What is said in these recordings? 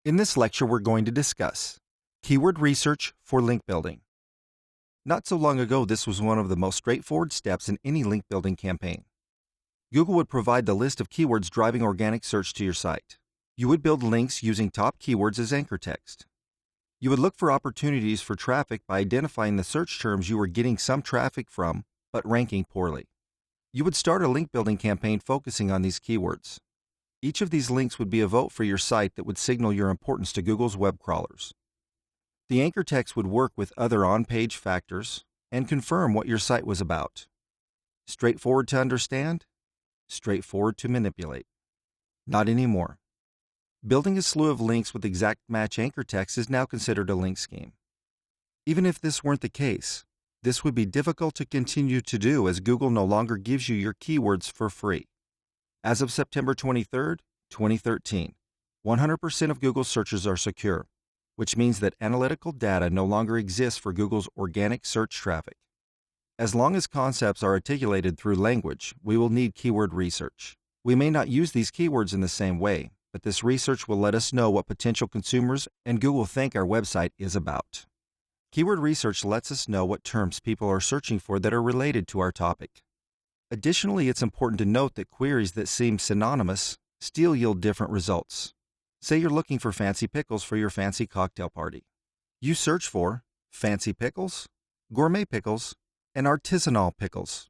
In this lecture, we're going to discuss keyword research for link building. Not so long ago, this was one of the most straightforward steps in any link building campaign. Google would provide the list of keywords driving organic search to your site. You would build links using top keywords as anchor text. You would look for opportunities for traffic by identifying the search terms you were getting some traffic from, but ranking poorly. You would start a link building campaign focusing on these keywords. Each of these links would be a vote for your site that would signal your importance to Google's web crawlers. The anchor text would work with other on-page factors and confirm what your site was about. Straightforward to understand, straightforward to manipulate. Not anymore. Building a slew of links with exact match anchor text is now considered a link scheme. Even if this weren't the case, this would be difficult to continue to do as Google no longer gives you your keywords for free. As of September 23, 2013, 100% of Google searches are secure, which means that analytical data no longer exists for Google's organic search traffic. As long as concepts are articulated through language, we will need keyword research. We may not use these keywords in the same way, but this research will let us know what potential consumers and Google think our website is about. Keyword research lets us know what terms people are searching for that are related to our topic. Additionally, it's important to note that queries that seem synonymous still yield different results. Say you're looking for fancy pickles for your fancy cocktail party. You search for fancy pickles, gourmet pickles, and artisanal pickles.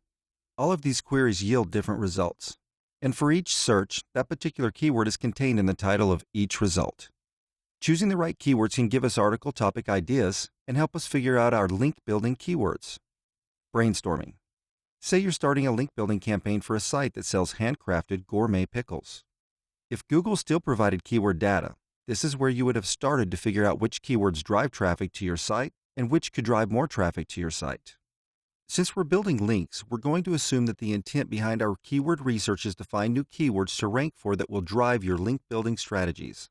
All of these queries yield different results. And for each search, that particular keyword is contained in the title of each result. Choosing the right keywords can give us article topic ideas and help us figure out our link building keywords. Brainstorming. Say you're starting a link building campaign for a site that sells handcrafted gourmet pickles. If Google still provided keyword data, this is where you would have started to figure out which keywords drive traffic to your site and which could drive more traffic to your site. Since we're building links, we're going to assume that the intent behind our keyword research is to find new keywords to rank for that will drive your link building strategies.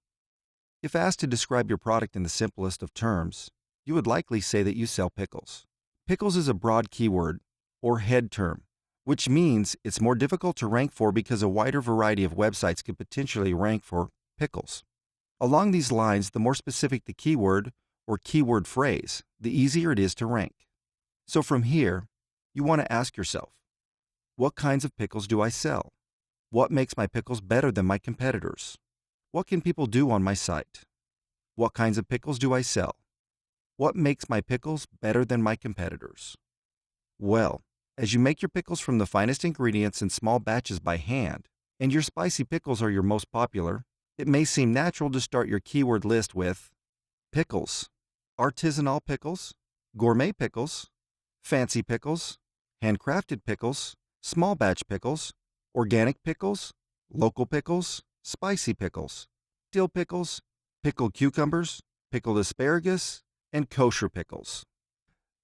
If asked to describe your product in the simplest of terms, you would likely say that you sell pickles. Pickles is a broad keyword, or head term, which means it's more difficult to rank for because a wider variety of websites could potentially rank for pickles. Along these lines, the more specific the keyword or keyword phrase, the easier it is to rank. So from here, you want to ask yourself, what kinds of pickles do I sell? What makes my pickles better than my competitors? What can people do on my site? What kinds of pickles do I sell? What makes my pickles better than my competitors? Well, as you make your pickles from the finest ingredients in small batches by hand, and your spicy pickles are your most popular, it may seem natural to start your keyword list with pickles, artisanal pickles, gourmet pickles, fancy pickles, handcrafted pickles, small batch pickles, organic pickles, local pickles, spicy pickles, dill pickles, pickled cucumbers, pickled asparagus, and kosher pickles.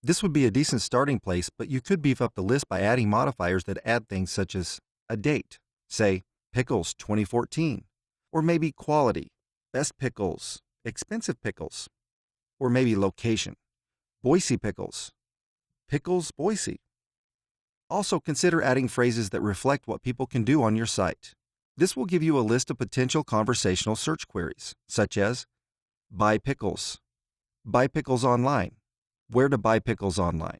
This would be a decent starting place, but you could beef up the list by adding modifiers that add things such as a date, say pickles 2014, or maybe quality, best pickles, expensive pickles, or maybe location, Boise pickles, pickles Boise. Also consider adding phrases that reflect what people can do on your site. This will give you a list of potential conversational search queries, such as buy pickles online, where to buy pickles online.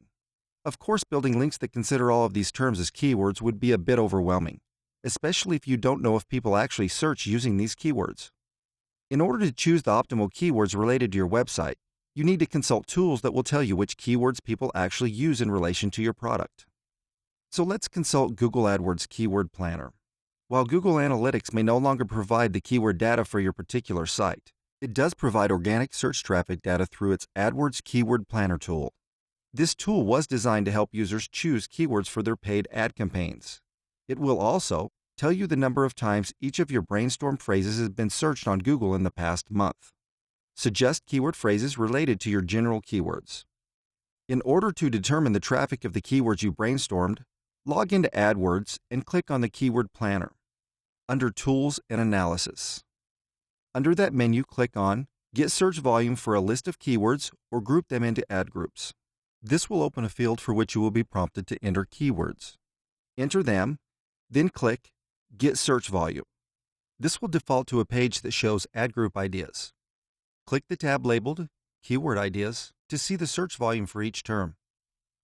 Of course, building links that consider all of these terms as keywords would be a bit overwhelming, especially if you don't know if people actually search using these keywords. In order to choose the optimal keywords related to your website, you need to consult tools that will tell you which keywords people actually use in relation to your product. So let's consult Google AdWords Keyword Planner. While Google Analytics may no longer provide the keyword data for your particular site, it does provide organic search traffic data through its AdWords Keyword Planner tool. This tool was designed to help users choose keywords for their paid ad campaigns. It will also tell you the number of times each of your brainstorm phrases has been searched on Google in the past month. Suggest keyword phrases related to your general keywords. In order to determine the traffic of the keywords you brainstormed, log into AdWords and click on the Keyword Planner. Under Tools and Analysis. Under that menu, click on Get Search Volume for a list of keywords or group them into ad groups. This will open a field for which you will be prompted to enter keywords. Enter them, then click Get Search Volume. This will default to a page that shows ad group ideas. Click the tab labeled Keyword Ideas to see the search volume for each term.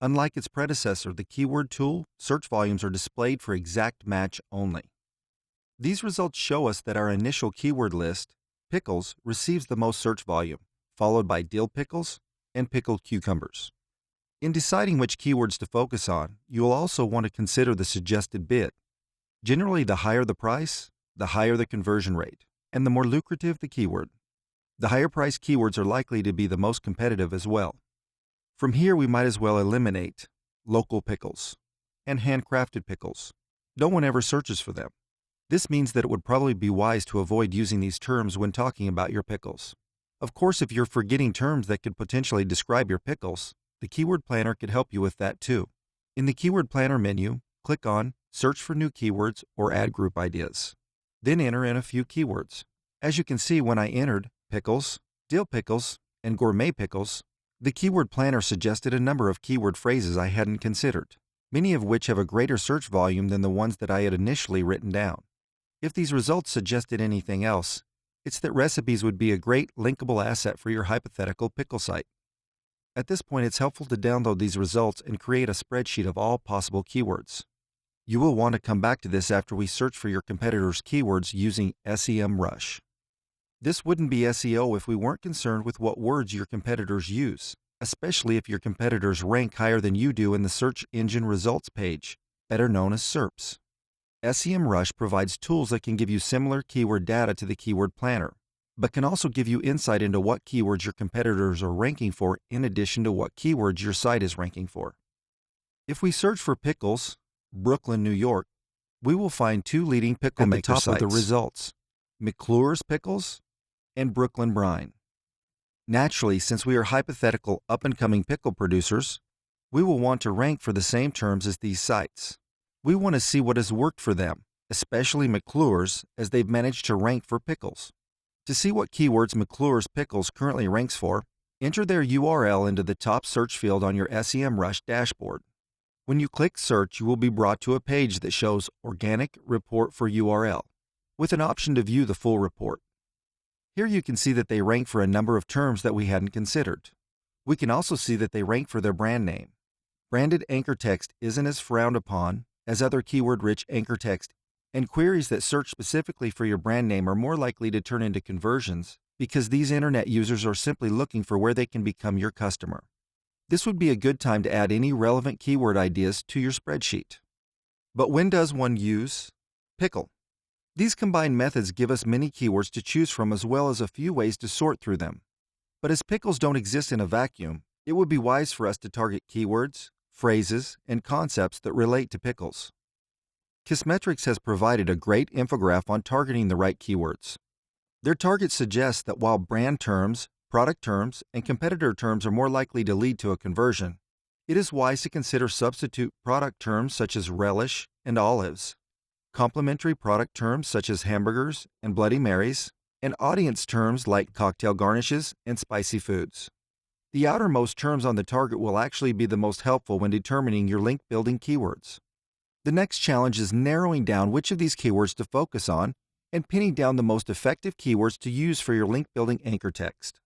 Unlike its predecessor, the Keyword tool, search volumes are displayed for exact match only. These results show us that our initial keyword list, pickles, receives the most search volume, followed by dill pickles and pickled cucumbers. In deciding which keywords to focus on, you will also want to consider the suggested bid. Generally, the higher the price, the higher the conversion rate, and the more lucrative the keyword. The higher priced keywords are likely to be the most competitive as well. From here, we might as well eliminate local pickles and handcrafted pickles. No one ever searches for them. This means that it would probably be wise to avoid using these terms when talking about your pickles. Of course, if you're forgetting terms that could potentially describe your pickles, the Keyword Planner could help you with that too. In the Keyword Planner menu, click on Search for New Keywords or Add Group Ideas. Then enter in a few keywords. As you can see, when I entered pickles, dill pickles, and gourmet pickles, the Keyword Planner suggested a number of keyword phrases I hadn't considered, many of which have a greater search volume than the ones that I had initially written down. If these results suggested anything else, it's that recipes would be a great linkable asset for your hypothetical pickle site. At this point, it's helpful to download these results and create a spreadsheet of all possible keywords. You will want to come back to this after we search for your competitors' keywords using SEMrush. This wouldn't be SEO if we weren't concerned with what words your competitors use, especially if your competitors rank higher than you do in the search engine results page, better known as SERPs. SEMrush provides tools that can give you similar keyword data to the Keyword Planner, but can also give you insight into what keywords your competitors are ranking for in addition to what keywords your site is ranking for. If we search for pickles, Brooklyn, New York, we will find two leading pickle maker sites at the top of the results, McClure's Pickles and Brooklyn Brine. Naturally, since we are hypothetical up-and-coming pickle producers, we will want to rank for the same terms as these sites. We want to see what has worked for them, especially McClure's, as they've managed to rank for pickles. To see what keywords McClure's Pickles currently ranks for, enter their URL into the top search field on your SEMrush dashboard. When you click Search, you will be brought to a page that shows Organic Report for URL, with an option to view the full report. Here you can see that they rank for a number of terms that we hadn't considered. We can also see that they rank for their brand name. Branded anchor text isn't as frowned upon as other keyword-rich anchor text, and queries that search specifically for your brand name are more likely to turn into conversions because these internet users are simply looking for where they can become your customer. This would be a good time to add any relevant keyword ideas to your spreadsheet. But when does one use pickle? These combined methods give us many keywords to choose from as well as a few ways to sort through them. But as pickles don't exist in a vacuum, it would be wise for us to target keywords, phrases, and concepts that relate to pickles. Kissmetrics has provided a great infographic on targeting the right keywords. Their target suggests that while brand terms, product terms, and competitor terms are more likely to lead to a conversion, it is wise to consider substitute product terms such as relish and olives, complementary product terms such as hamburgers and Bloody Marys, and audience terms like cocktail garnishes and spicy foods. The outermost terms on the target will actually be the most helpful when determining your link building keywords. The next challenge is narrowing down which of these keywords to focus on and pinning down the most effective keywords to use for your link building anchor text.